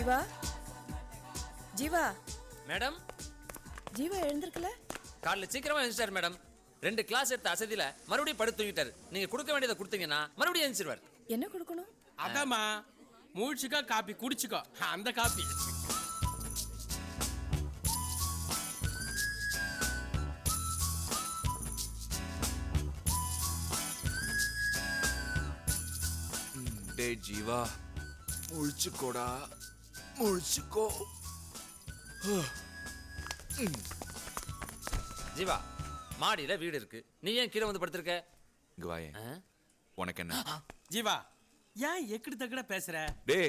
Jeeva Jeeva madam. Jeeva எழுந்திருக்கல? காலைல சீக்கிரமா எழுந்துட்டார் madam. 2 class எடுத்த அசதியில மறுபடியும் படுத்து தூங்கிட்டாரு. நீங்க கொடுக்க வேண்டியதை கொடுத்தீங்கன்னா மறுபடியும் எழுந்திருவார். என்ன கொடுக்கணும்? அதாம்மா, மூழ்ச்சிக்கா காப்பி குடிச்சுக்கோ, அந்த காப்பி. டே ஜீவா, முழிச்சுக்கோடா, முழிச்சுக்கோ. ஜீவா, மாடியில வீடு இருக்கு, நீ ஏன் கீழே வந்து படுத்திருக்க? இங்க வாயேன். உனக்கு என்ன? ஜீவா, ஏன் எக்கடி தக்கட பேசுற? டே,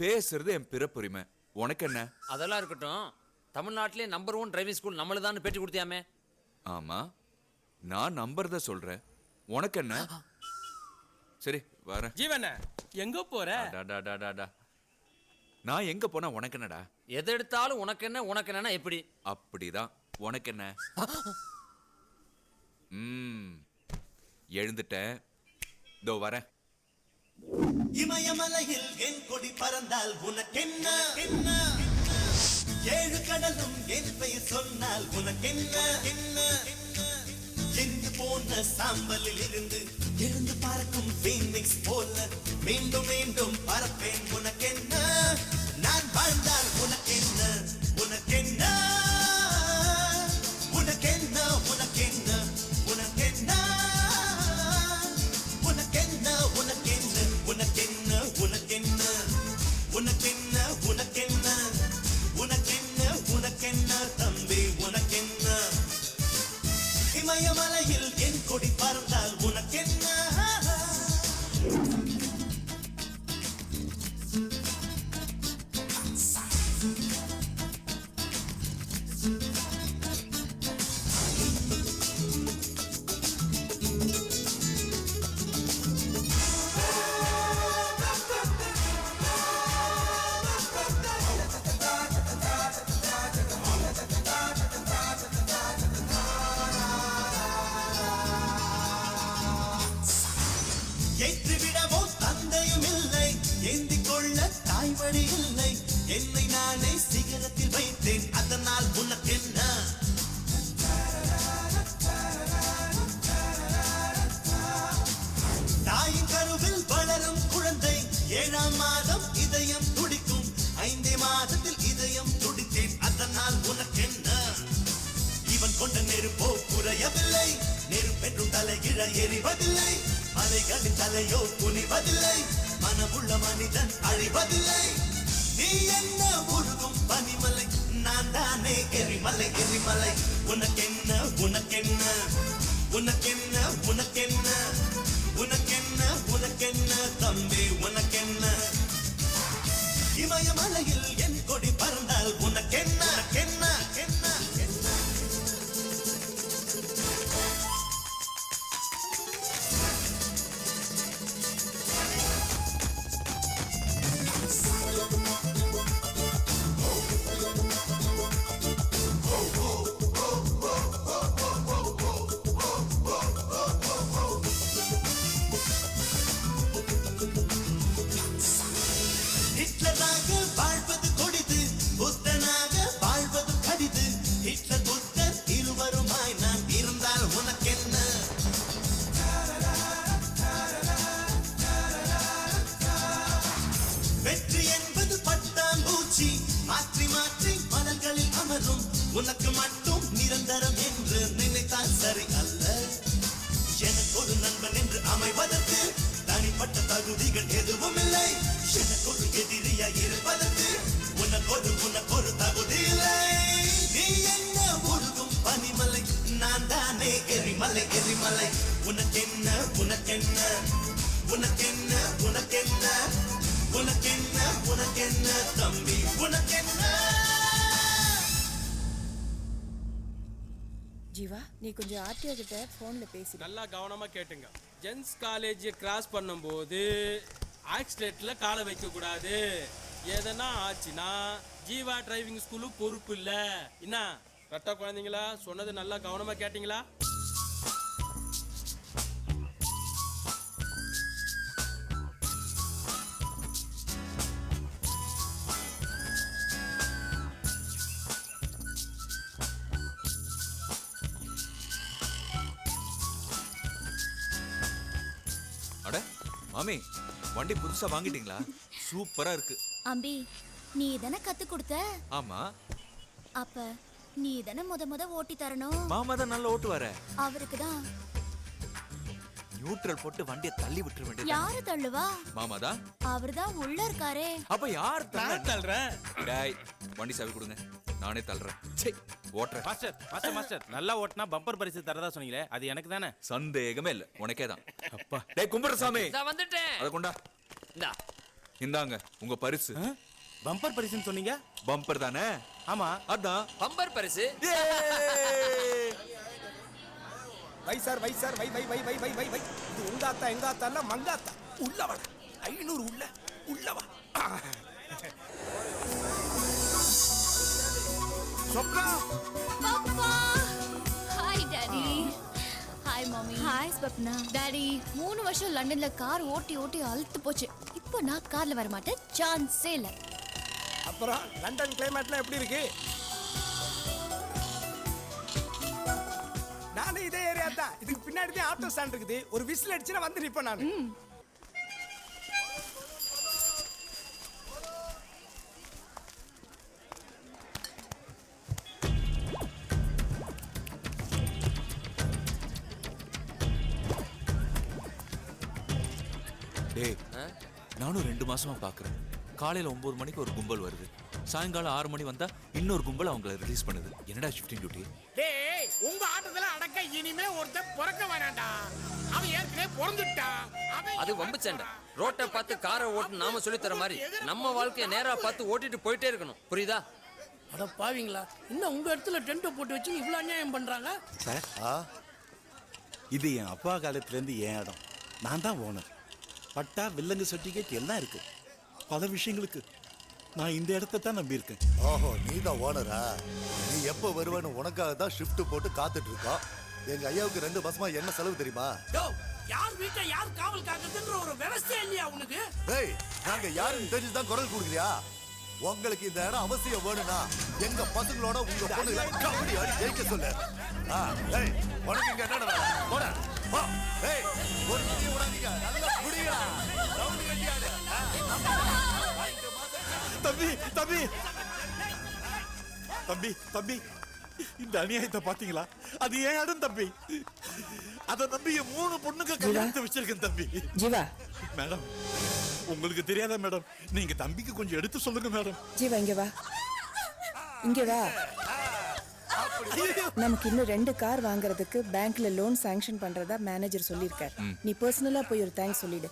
பேசுறது என் பிறப்புரிமை, உனக்கு என்ன? அதெல்லாம் இருக்கட்டும். தமிழ்நாட்டிலே நம்பர் 1 டிரைவிங் ஸ்கூல் நம்மளுதான் பேட்டி கொடுத்தியாமே? ஆமா, நான் நம்பர் தான் சொல்றேன், உனக்கு என்ன? சரி வரேன். ஜீவன, எங்க போற? நான் எங்க போனா உனக்கு என்னடா? எது எடுத்தாலும் உனக்கு என்ன உனக்கு என்னன்னா எப்படி? அப்படிதான், உனக்கு என்ன? எழுந்துட்டேன், இதோ வரேன். இமயமலையில் என் கொடி பறந்தால் உனக்கென்ன? ஏழு கடலும் என் பெயர் சொன்னால் உனக்கென்ன? எரிந்து போன சாம்பலில் இருந்து எழுந்து பறக்கும் பீனிக்ஸ் போல மீண்டும் மீண்டும் பறப்பேன் உனக்கென்ன? நான் வாழ்ந்தால் உனக்கென்ன? உனக்கென்ன? உனக்கென்ன? உனக்கென்ன? உனக்கென்ன? உனக்கென்ன? உனக்கென்ன? உனக்கென்ன? உனக்கென்ன? உனக்கென்ன? உனக்கென்ன? உனக்கென்ன? உனக்கென்ன தம்பி உனக்கென்ன? இமயமலையில் என் கொடி பறந்தால் உனக்கென்ன? ஏற்றுவிடவோ தந்தையும் இல்லை, ஏந்திக் கொள்ள தாய்வழி இல்லை. என்னை நானே சிகரத்தில் வைத்தேன், அதனால் உனக்கென்ன? தாயின் கருவில் வளரும் குழந்தை 7ஆம் மாதம் இதயம் துடிக்கும், 5 மாதத்தில் இதயம் துடித்தேன், அதனால் உனக்கென்ன? இவன் கொண்ட நெருப்போ குறையவில்லை, நெருப்பென்றும் தலைகிழ எறிவதில்லை. மலைகளின் தலையோ துணிவதில்லை, மனமுள்ள மனிதன் அழிவதில்லை. நீ என்ன உருகும் பனிமலை, நான் தானே எரிமலை எரிமலை. உனக்கென்ன? உனக்கென்ன? உனக்கென்ன? உனக்கென்ன? உனக்கென்ன? உனக்கென்ன தம்பி உனக்கென்ன? இமயமலையில் என் கொடி பறந்தால் உனக்கென்ன? என்ன என்ன என்ன? ஹிட்லராக வாழ்வது கொடிது, புத்தனாக வாழ்வது கடிது. ஹிட்லர் புத்தர் இருவருமாய் நான் இருந்தால் உனக்கென்ன? வெற்றி என்பது பட்டாம்பூச்சி, மாற்றி மாற்றி மலர்களில் அமரும். உனக்கு மட்டும் நிரந்தரம் என்று நினைத்தால் சரி அல்ல. எனக்கு ஒரு நண்பன் என்று அமைவதற்கு தனிப்பட்ட தகுதிகள் எதுவும் இல்லை. எனக்கு ஒரு எதிரியாய் இருப்பதற்கு உனக்கொரு தகுதி இல்லை. நீ என்ன உருகும் பனிமலை, நான் தானே எரிமலை எரிமலை. உனக்கென்ன? உனக்கென்ன? உனக்கென்ன? உனக்கென்ன? உனக்கென்ன? உனக்கென்ன தம்பி உனக்கென்ன? ஜீவா, நீ கொஞ்சம் ஆர்டிஓ கிட்ட போன்ல பேசி. நல்லா கவனமா கேட்டுங்க. ஜென்ஸ் காலேஜ் கிராஸ் பண்ணும்போது ஆக்சிடென்ட்ல காலை வைக்க கூடாது. எதனா ஆச்சுன்னா ஜீவா டிரைவிங் ஸ்கூலு பொறுப்பு இல்ல. என்ன ரெட்ட குழந்தைங்களா, சொன்னது நல்லா கவனமா கேட்டீங்களா? மாமி வண்டி புதுசா வாங்கிட்டீங்களா? சூப்பரா இருக்கு. அம்பி, நீ தானே கத்து கொடுத்த? ஆமா. அப்ப நீ தானே முத ஓட்டி தரணும். மாமா தான் நல்லா ஓட்டுவார. அவருக்கு தான். நியூட்ரல் போட்டு வண்டியை தள்ளி விட்டுற வேண்டியது. யாரு தள்ளுவா? மாமா தான். அவர்தான் உள்ள இருக்காரே. அப்ப யார் தள்ளுறேன்? டேய் வண்டி சாவி கொடுங்க, நானே தள்ளுறேன். சே ஓட்டுறேன். மாஸ்டர் நல்லா ஓட்டினா பம்பர் பரிசு தரதா சொன்னீங்களே, அது எனக்கு தானே? சந்தேகமே இல்ல, உனக்கே தான். அப்பா, டேய் கும்பரசாமி, நான் வந்துட்டேன். அத கொண்டா. இந்தா இந்தாங்க உங்க பரிசு. பம்பர் பரிசுன்னு சொன்னீங்க? பம்பர் தானே? ஆமா. அதான் பம்பர் பரிசு. வை சார் வை சார் வை வை வை வை வை வை வை இது உங்க அத்தா எங்க அத்தா இல்ல மங்காத்தா. உள்ள வா 500 உள்ள வா. சொப்னா பாப்பா. Hi daddy. Hi mummy. Hi Swapna. Daddy 3 வருஷம் லண்டன்ல கார் ஓட்டி ஓட்டி அழுத்து போச்சு. இப்போ நான் கார்ல வர மாட்டேன், சான்ஸே இல்ல. அப்புறம் லண்டன் கிளைமேட்லாம் எப்படி இருக்கு? நானே இதே ஏரியா தான். இதுக்கு பின்னாடி தான் ஆட்டோ ஸ்டாண்ட் இருக்குது. ஒரு விசில் அடிச்சுனா வந்து நிப்பேன் நான். டேய் நானும் 2 மாசமா பாக்குறேன். காலையில 9 மணிக்கு ஒரு கும்பல் வருது, சாயங்காலம் 6 மணி வந்தா இன்னொரு கும்பல் அவங்கள ரிலீஸ் பண்ணுது. என்னடா ஷிஃப்டிங் டியூட்டி? டேய் உங்க ஆட்டத்துல அடக்க இனிமே ஒருத்தன் பிறக்க வேணாம்டா. அவன் ஏற்கனவே பிறந்துட்டான். அது வம்பு சண்டை. ரோட்டை பார்த்து காரை ஓட்டு நாம சொல்லி தர மாதிரி நம்ம வாழ்க்கையை நேரா பார்த்து ஓட்டிட்டு போயிட்டே இருக்கணும். புரியுதா? அட பாவீங்களா, இன்னும் உங்க இடத்துல டென்ட் போட்டு வச்சு இவ்வளவு அநியாயம் பண்றாங்க. சார், இது என் அப்பா காலத்துலேருந்து என் இடம். நான் தான் ஓனர். பட்டா வில்லங்க சர்டிஃபிகேட் எல்லாம் இருக்கு. பல விஷயங்களுக்கு நான் இந்த இடத்தை தான் நம்பியிருக்கேன். ஓஹோ, நீ தான் ஓனரா? நீ எப்போ வருவேன்னு உனக்காக தான் ஷிஃப்ட் போட்டு காத்துட்டு இருக்கோம். எங்க ஐயாவுக்கு 2 மாசமா என்ன செலவு தெரியுமா? யார் வீட்டை யார் காவல் காக்குதுன்ற ஒரு விவசாய இல்லையா உனக்கு? டேய், நாங்க யாருன்னு தெரிஞ்சு தான் குரல் கொடுக்குறியா? உங்களுக்கு இந்த இடம் அவசியம் வேணும்னா எங்க பசங்களோட உங்க பொண்ணுகளை கபடி ஆடி ஜெயிக்க சொல்லு. டேய், உனக்கு இங்க என்ன வேலை? போடா. வா. டேய், ஒரு குடி விடாதீங்க. நல்லா குடியா. ரவுண்ட் கட்டியாடு. தம்பி தம்பி தம்பி தம்பி, இந்த அநியாயத்தை பாத்தீங்களா? அது ஏன் இடம் தம்பி. அதை நம்பி 3 பொண்ணுங்க கல்யாணத்தை வச்சிருக்கேன் தம்பி. ஜீவா மேடம், உங்களுக்கு தெரியாதா மேடம்? நீங்க தம்பிக்கு கொஞ்சம் எடுத்து சொல்லுங்க மேடம். ஜீவா இங்க வா, இங்க வா. நமக்கு இன்னும் 2 கார் வாங்குறதுக்கு பேங்க்ல லோன் சாங்ஷன் பண்றதா மேனேஜர் சொல்லியிருக்கார். நீ பர்சனலா போய் ஒரு தேங்க்ஸ் சொல்லிடு.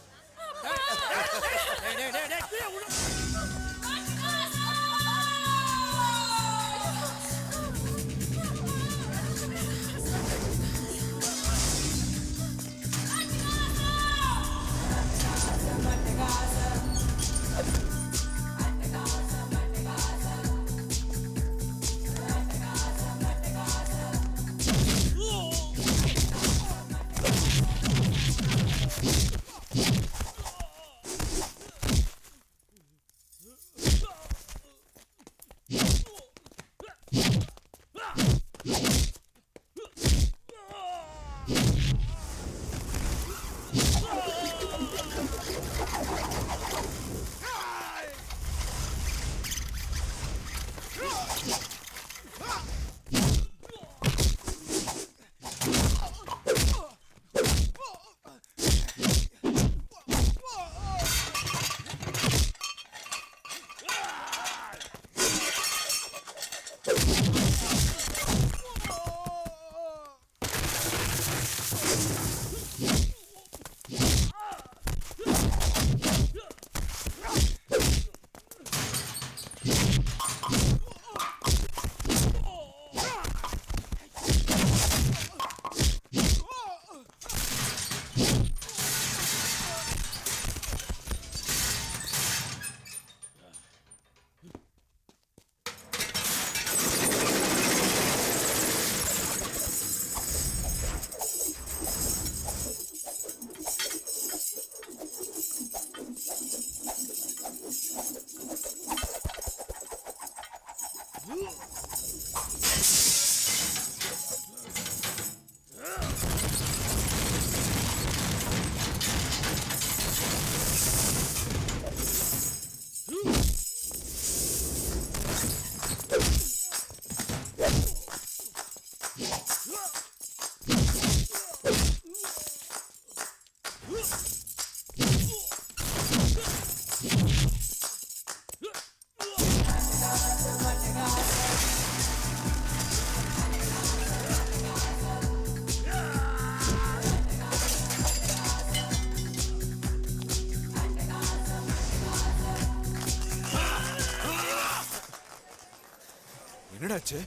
என்னடாச்சு?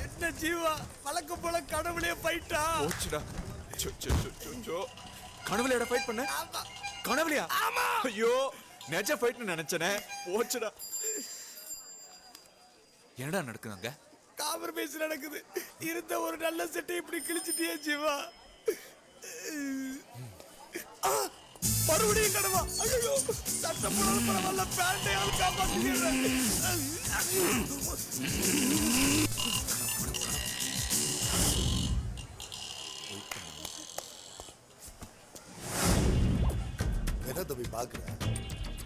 என்ன ஜீவா வழக்கம் போல கடவுளே ஃபைட்டா? போச்சுடா. கனவுலடா ஃபைட் பண்ண? கனவுலையா? ஆமா. ஐயோ நெஜ ஃபைட்னு நினைச்சனே. போச்சுடா. என்னடா நடக்குதுங்க? காம்ப்ரமைஸ் நடக்குது. இருந்த ஒரு நல்ல செட்டை இப்படி கிழிச்சிட்டியே ஜீவா. மறுபடியும் கடவா? ஐயோ சட்டம் போடாத பரவாயில்ல, பேண்டையால் காப்பாத்திக்கிறேன். என்ன தம்பி பாக்குற?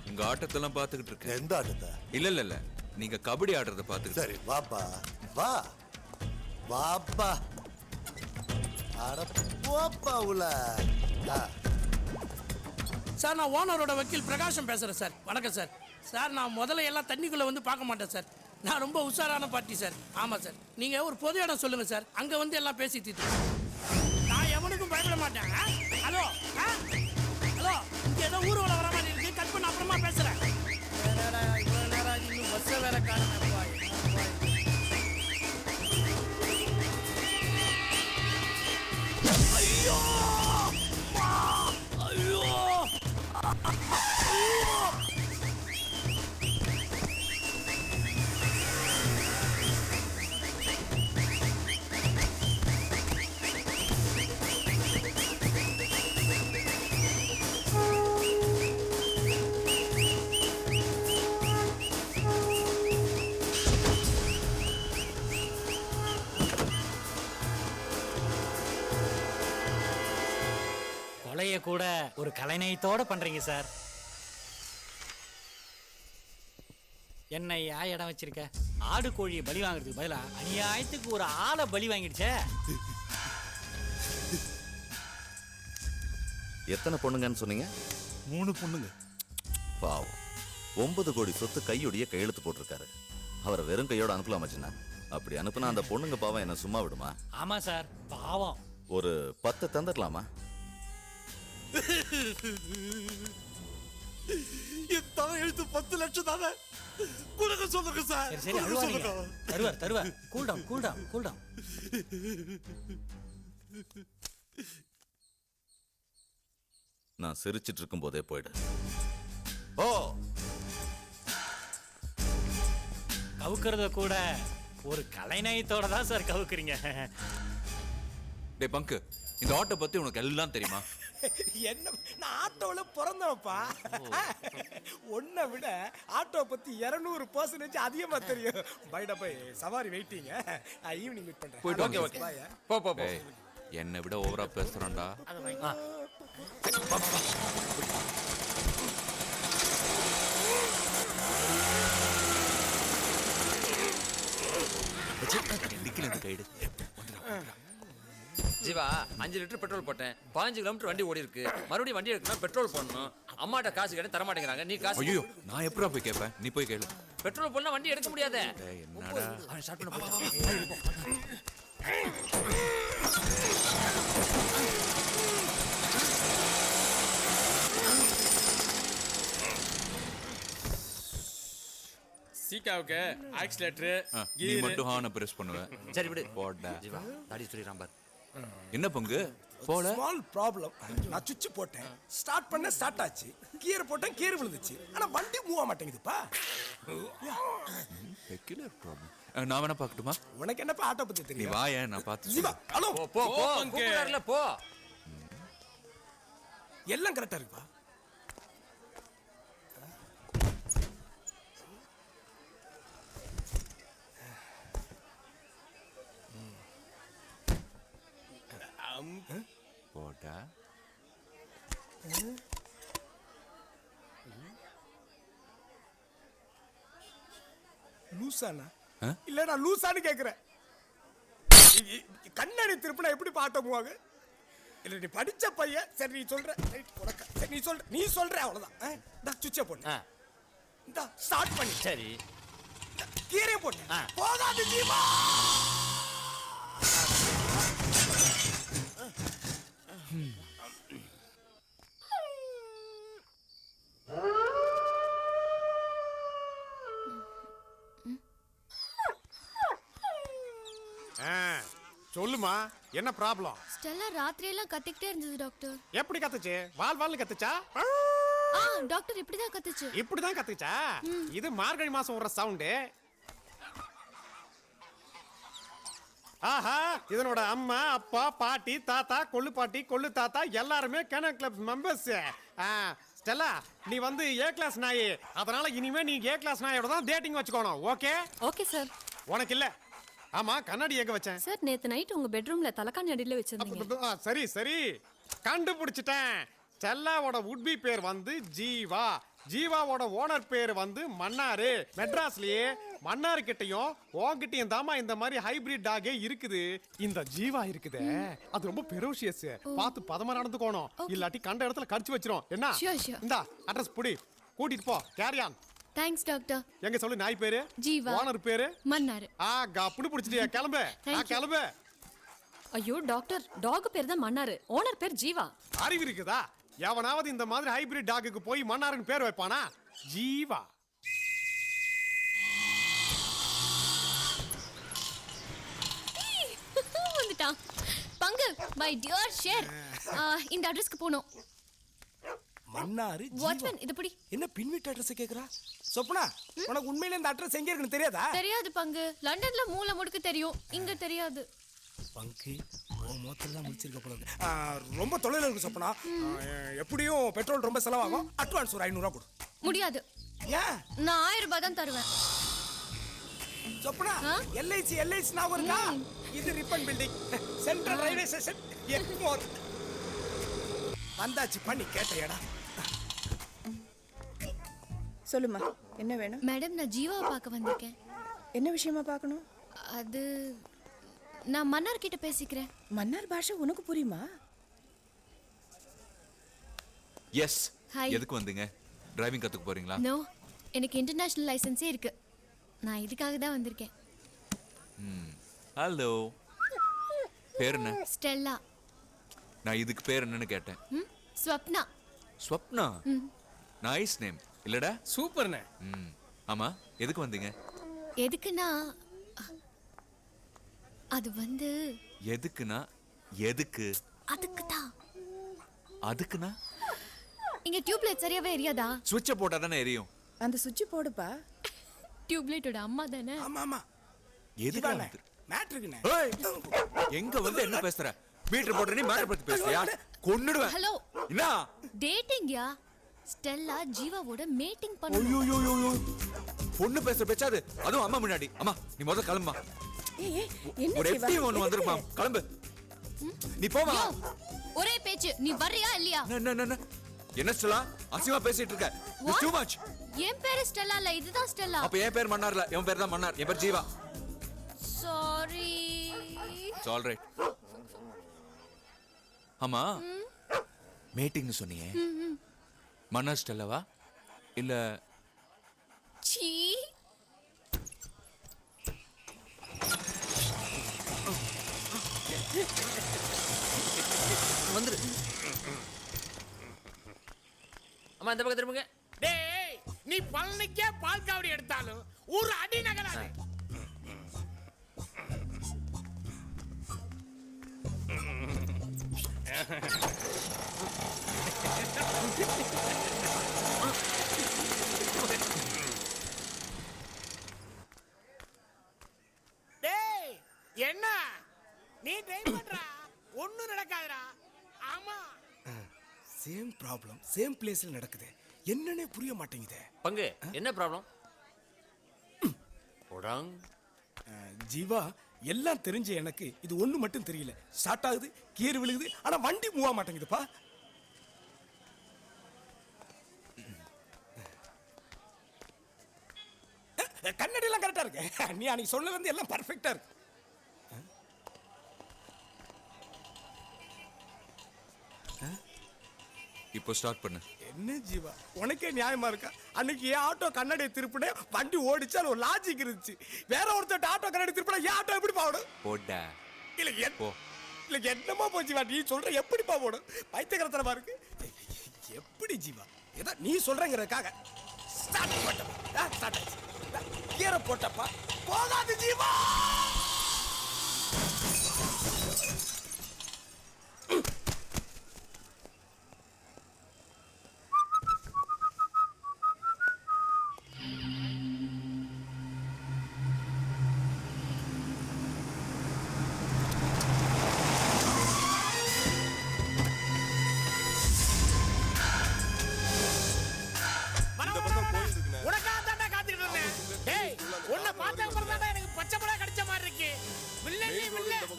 உங்க ஆட்டத்தெல்லாம் பாத்துக்கிட்டு இருக்கேன். எந்த ஆட்டத்தை? இல்ல நீங்க கபடி ஆடுறத பாத்துக்கிட்டு. சரி வாப்பா வா வாப்பா. அட போப்பா உள்ள. சார் நான் ஓனரோட வக்கீல் பிரகாஷம் பேசுறேன் சார். வணக்கம் சார். சார் நான் முதல்ல எல்லாம் தண்ணிக்குள்ள வந்து பார்க்க மாட்டேன் சார். நான் ரொம்ப உஷாரான பார்ட்டி சார். ஆமா சார். நீங்க ஒரு பொது இடம் சொல்லுங்க சார், அங்க வந்து எல்லாம் பேசி தீர்த்து. நான் எவனுக்கும் பயப்பட மாட்டேன். ஹலோ ஹலோ, இங்க ஏதோ ஊர்வலம் வர மாதிரி இருக்கு, கட் பண்ண அப்புறமா பேசுறேன். இவ்வளவு நேரம் இன்னும் பஸ்ஸை வேற காணுமே. ஐயோ ஐயோ கொலைய கூட ஒரு கலைநயத்தோட பண்றீங்க சார். என்ன இடம் வச்சிருக்க? ஆடு கோழியை பலி வாங்குறதுக்கு பதிலா அநியாயத்துக்கு ஒரு ஆளை பலி வாங்கிடுச்சே. எத்தனை பொண்ணுங்கன்னு சொன்னீங்க? 3 பொண்ணுங்க. பாவம், 9 கோடி சொத்து கையோடைய கையெழுத்து போட்டிருக்காரு. அவரை வெறும் கையோட அனுப்பலாமா சின்ன? அப்படி அனுப்புனா அந்த பொண்ணுங்க பாவம் என்ன சும்மா விடுமா? ஆமா சார், பாவம். ஒரு 10 தந்துடலாமா? என் தலை எழுத்து 10 லட்சம் தானே. கொடுக்க சொல்லுங்க சார். சரி அழுவாதீங்க. தருவார். Cool down. நான் சிரிச்சிட்டு இருக்கும் போதே போயிடு. ஓ, கவுக்கிறத கூட ஒரு கலைநயத்தோட தான் சார் கவுக்குறீங்க. டேய் பங்கு, இந்த ஆட்டோ பத்தி உனக்கு எல்லாம் தெரியுமா? என்ன, நான் ஆட்டோல பிறந்தவப்பா. உன்னை விட ஆட்டோ பத்தி 200% அதிகமா தெரியும். பைடா பை சவாரி வெயிட்டிங்க. ஈவினிங் மீட் பண்றேன். போயிட்டு ஓகே. போ. என்னை விட ஓவரா பேசுறான்டா. ஜீவா 5 லிட்டர் பெட்ரோல் போட்டேன், 15 கிலோமீட்டர் வண்டி ஓடி இருக்கு. மறுபடியும் வண்டி எடுக்கணும், பெட்ரோல் போடணும். அம்மாட்ட காசு கேட்டு தர மாட்டேங்கிறாங்க. நீ காசு. ஐயோ, நான் எப்படா போய் கேட்பேன்? நீ போய் கேளு. பெட்ரோல் போடணும், வண்டி எடுக்க முடியாதே. என்னடா ஸ்டார்ட் பண்ண போ. சீக்காவுக்கு ஆக்சிலேட்டர் நீ மட்டும் ஹார்னை பிரஸ் பண்ணுவ. சரி விடு. போடா. ஜீவா தாடி சொல்லிராம் பார். என்ன பங்கு போல? Small problem. நான் சுவிட்ச் போட்டேன், ஸ்டார்ட் பண்ண ஸ்டார்ட் ஆச்சு. கியர் போட்டேன், கியர் விழுந்துச்சு. ஆனா வண்டி மூவ் ஆக மாட்டேங்குதுப்பா. Peculiar problem. நான் வேணா பார்க்கட்டுமா? உனக்கு என்னப்பா ஆட்டோ பத்தி நீ தெரியும்? வாயே, நான் பார்த்து. ஜீவா ஹலோ. போ கூப்பிடுறாருல போ. எல்லாம் கரெக்டா இருக்குப்பா. போடா. லூசானா? இல்ல நான் லூசான்னு கேக்குறேன். கண்ணாடி திருப்பினா எப்படி பாட்டமுவாங்க? இல்ல நீ படிச்ச பையன். சரி நீ சொல்ற. ரைட் உனக்கு. சரி நீ சொல்ற அவ்வளவுதான். நான் சுவிட்சை போட்டேன். இந்த ஸ்டார்ட் பண்ணி. சரி கீரை போட்டேன். போகாது ஜீவா. சொல்லுமா என்ன ப்ராப்ளம்? ஸ்டெல்லா ராத்திரியெல்லாம் கத்திக்கிட்டே இருந்தது டாக்டர். எப்படி கத்துச்சு? வால்னு கத்துச்சா? டாக்டர் இப்படிதான் கத்துச்சு. இப்படிதான் கத்துச்சா? இது மார்கழி மாசம் வர சவுண்டு. ஆஹா, இதனோட அம்மா, அப்பா, பாட்டி, தாத்தா, கொள்ளு பாட்டி, கொள்ளு தாத்தா எல்லாருமே கேனன் கிளப் மெம்பர்ஸ். ஸ்டெல்லா, நீ வந்து ஏ கிளாஸ் நாய். அதனால இனிமே நீ ஏ கிளாஸ் நாயோட தான் டேட்டிங் வச்சுக்கணும். ஓகே? Okay sir. உனக்கு இல்ல. ஆமா, கண்ணாடி எங்க வச்சேன்? சார் நேத்து நைட் உங்க பெட்ரூம்ல தலகாணி அடியில வச்சிருந்தீங்க. சரி சரி, கண்டுபிடிச்சிட்டேன். ஸ்டெல்லாவோட உட்பி பேர் வந்து ஜீவா. ஜீவாவோட ஓனர் பேர் வந்து மன்னாரு. மெட்ராஸ்லயே மன்னாரு கிட்டயும் உன்கிட்டயும் தாமா இந்த மாதிரி ஹைபிரிட் டாகே இருக்குது. இந்த ஜீவா இருக்குதே, அது ரொம்ப பெரோஷியஸ். பார்த்து பதமா நடந்துக்கணும், இல்லாட்டி கண்ட இடத்துல கடிச்சு வச்சிரும். என்ன? இந்தா அட்ரஸ் புடி, கூட்டிட்டு போ. Carry on. Thanks doctor. எங்க சொல்லு நாய் பேரு? ஜீவா. ஓனர் பேரு மன்னாரு. கப்புனு பிடிச்சிட்டியா? கிளம்பு கிளம்பு. ஐயோ டாக்டர், டாக் பேர் தான் மன்னாரு, ஓனர் பேர் ஜீவா. அறிவு இருக்குதா? எவனாவது இந்த மாதிரி ஹைபிரிட் டாகுக்கு போய் மன்னாருன்னு பேர் வைப்பானா? ஜீவா. வந்துட்டான். பங்கு மை டியர் ஷேர். இந்த அட்ரஸ்க்கு போணும். மன்னாரு வாட்ச்மேன் இது புடி. என்ன பின் வீட்டு அட்ரஸ் கேக்குறா? சொப்னா, உனக்கு உண்மையில இந்த அட்ரஸ் எங்க இருக்குன்னு தெரியாதா? தெரியாது பங்கு. லண்டன்ல மூல முடுக்கு தெரியும், இங்க தெரியாது. பங்கு மொத்தம் முடிச்சிருக்க போல. ரொம்ப தொலைல இருக்கு சொப்பனா. எப்படியும் பெட்ரோல் ரொம்ப செலவாகும். அட்வான்ஸ் ஒரு 500 கொடு. முடியாது. ஏன்? நான் 1000 ரூபாய் தான் தருவேன். சொப்பனா, எல்ஐசி நான் இருக்கா? இது Ripon Building, central railway station, Egmore. வந்தாச்சு பண்ணி கேட்டேடா. சொல்லுமா, என்ன வேணும்? மேடம், நான் ஜீவாவை பார்க்க வந்திருக்கேன். என்ன விஷயமா பார்க்கணும்? அது நான் மன்னார் கிட்ட பேசிக்கிறேன். மன்னார் பாஷை உனக்கு புரியுமா? எஸ். எதுக்கு வந்தீங்க? டிரைவிங் கத்துக்க போறீங்களா? நோ, எனக்கு இன்டர்நேஷனல் லைசென்ஸே இருக்கு. நான் இதுக்காக தான் வந்திருக்கேன். ஹலோ, பேர் என்ன? ஸ்டெல்லா. நான் இதுக்கு பேர் என்னன்னு கேட்டேன். ஸ்வப்னா. ஸ்வப்னா? நைஸ் நேம் இல்லடா? சூப்பர்ண்ணே. ஆமா, எதுக்கு வந்தீங்க? எதுக்குன்னா அது வந்து எதுக்குனா எதுக்கு? அதுக்கு தான். அதுக்குனா இங்க டியூப் லைட் சரியாவே எரியாதா? சுவிட்சை போட்டா தானே எரியும். அந்த சுவிட்ச் போடுப்பா. டியூப் லைட்டோட அம்மா தானே? ஆமா ஆமா. எதுக்கு மேட்ருக்குனே? எங்க வந்து என்ன பேசுற? மீட்டர் போடுற நீ மேட்டர் பத்தி பேசுறியா? கொன்னுடுவேன். ஹலோ, என்ன டேட்டிங்யா? ஸ்டெல்லா ஜீவாவோட மீட்டிங் பண்ணு. ஐயோ, பொண்ணு பேசுற பேச்சாது, அதுவும் அம்மா முன்னாடி. அம்மா நீ முதல்ல கிளம்புமா. ஒரு எஃப்டி ஒன்னு வந்திருப்பா. கிளம்பு, நீ போமா. ஒரே பேச்சு, நீ வர்றியா இல்லையா? என்ன ஸ்டெல்லா அசிங்கமா பேசிட்டு இருக்க? It's too much. என் பேரு ஸ்டெல்லா இல்ல, இதுதான் ஸ்டெல்லா. அப்ப என் பேர் மன்னார்ல, என் பேர் தான் மன்னார். என் பேர் Jeeva. Sorry. It's all right. ஆமா, மீட்டிங்னு சொன்னீங்க. மன்னார் ஸ்டெல்லாவா இல்ல? சீ, வந்துரு. அம்மா இந்த பக்கம் திரும்புங்க. டேய், நீ பழனிக்கே பால் காவடி எடுத்தாலும் ஒரு அடி நகராது. டேய், என்ன நீ ட்ரைவ் பண்றா? ஒண்ணும் நடக்காதுடா. ஆமா, சேம் ப்ராப்ளம் சேம் பிளேஸ்ல நடக்குது. என்னன்னே புரிய மாட்டேங்குதே. பங்கு என்ன ப்ராப்ளம்? போடாங். ஜீவா, எல்லாம் தெரிஞ்ச எனக்கு இது ஒண்ணு மட்டும் தெரியல. ஸ்டார்ட் ஆகுது, கியர் விழுகுது, ஆனா வண்டி மூவ் ஆக மாட்டேங்குதுப்பா. கண்ணாடி எல்லாம் கரெக்டா இருக்கு. நீ அன்னைக்கு சொல்ல வந்து எல்லாம் பர்ஃபெக்டா இருக்கு. இப்போ ஸ்டார்ட் பண்ணு. என்ன ஜீவா, உனக்கே நியாயமா இருக்கா? அன்னைக்கு ஏன் ஆட்டோ கண்ணாடியை திருப்பினே வண்டி ஓடிச்சாலும் ஒரு லாஜிக் இருந்துச்சு. வேற ஒருத்தர் ஆட்டோ கண்ணாடி திருப்பினா ஏன் ஆட்டோ எப்படி போடும்? போடா. இல்ல போ. இல்ல என்னமா போச்சு ஜீவா, நீ சொல்ற எப்படிப்பா போடும்? பைத்தியக்காரத்தனமா இருக்கு. எப்படி ஜீவா? ஏதோ நீ சொல்றங்கிறதுக்காக ஸ்டார்ட் போட்டப்பா. ஸ்டார்ட் ஆச்சு. கியரை போட்டப்பா. போகாது ஜீவா.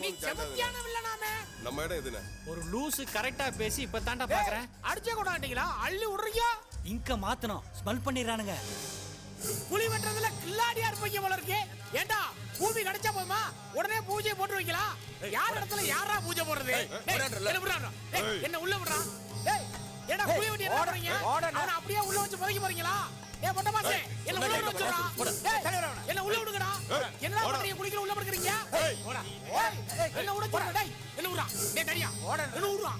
நீ செமத்தியான வில்லனாமே. நம்ம இடம் எதுனே? ஒரு லூசு கரெக்டா பேசி இப்ப தாண்டா பாக்குறேன். அடிச்சே கொண்டாட்டீங்களா? அள்ளி விடுறீங்க. இங்க மாத்தணும் ஸ்மெல் பண்ணிடுறானுங்க. புலி வெட்டுறதுல கில்லாடியா இருப்பீங்க போல இருக்கு. ஏண்டா பூமி கிடைச்சா போமா உடனே பூஜை போட்டு வைக்கலா? யார் இடத்துல யாரா பூஜை போடுறது? என்ன உள்ள விடுறா? ஏடா புலி வெட்டி என்ன பண்றீங்க? அவனை அப்படியே உள்ள வச்சு புதைக்க போறீங்களா? மொட்டை மாசே என்ன உள்ள விட வச்சுடா. என்ன உள்ள விடுங்கடா. என்ன பண்றீங்க? குளிக்கல உள்ள படுக்கறீங்க. என்ன உள்ள சொல்றா? டேய் என்ன விடுறா? டேய் தடியா என்ன விடுறா?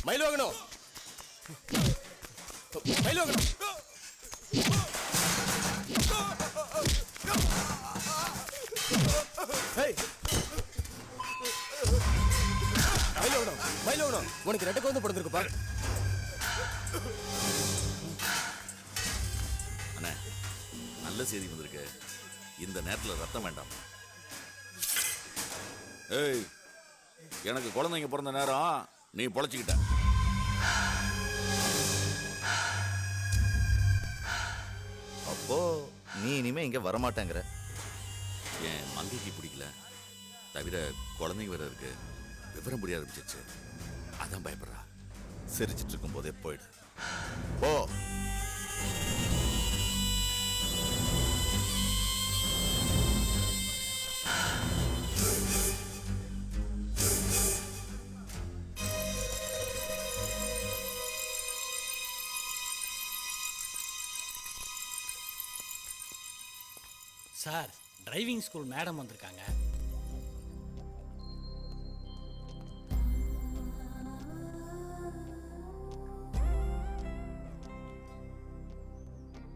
மயிலோகனம் மயிலோகனம் மயிலோகனம் மயிலோகனம் உனக்கு ரெட்டை குழந்தை பிறந்திருக்கு பாரு. அண்ணே நல்ல செய்தி வந்திருக்கு. இந்த நேரத்தில் ரத்தம் வேண்டாம். ஏய் எனக்கு குழந்தைங்க பிறந்த நேரம் நீ பொழைச்சிக்கிட்ட. அப்போ நீ இனிமே இங்க வரமாட்டேங்கிற? என் மங்கைக்கு பிடிக்கல, தவிர குழந்தைங்க வேற இருக்கு, விவரம் புரிய ஆரம்பிச்சிருச்சு, அதான் பயப்படுறா. சிரிச்சிட்டு இருக்கும் போதே போயிடு. ஓ சார் டிரைவிங் ஸ்கூல் மேடம் வந்திருக்காங்க.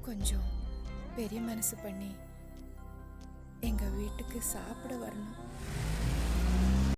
கொஞ்சம் பெரிய மனசு பண்ணி எங்க வீட்டுக்கு சாப்பிட வரணும்.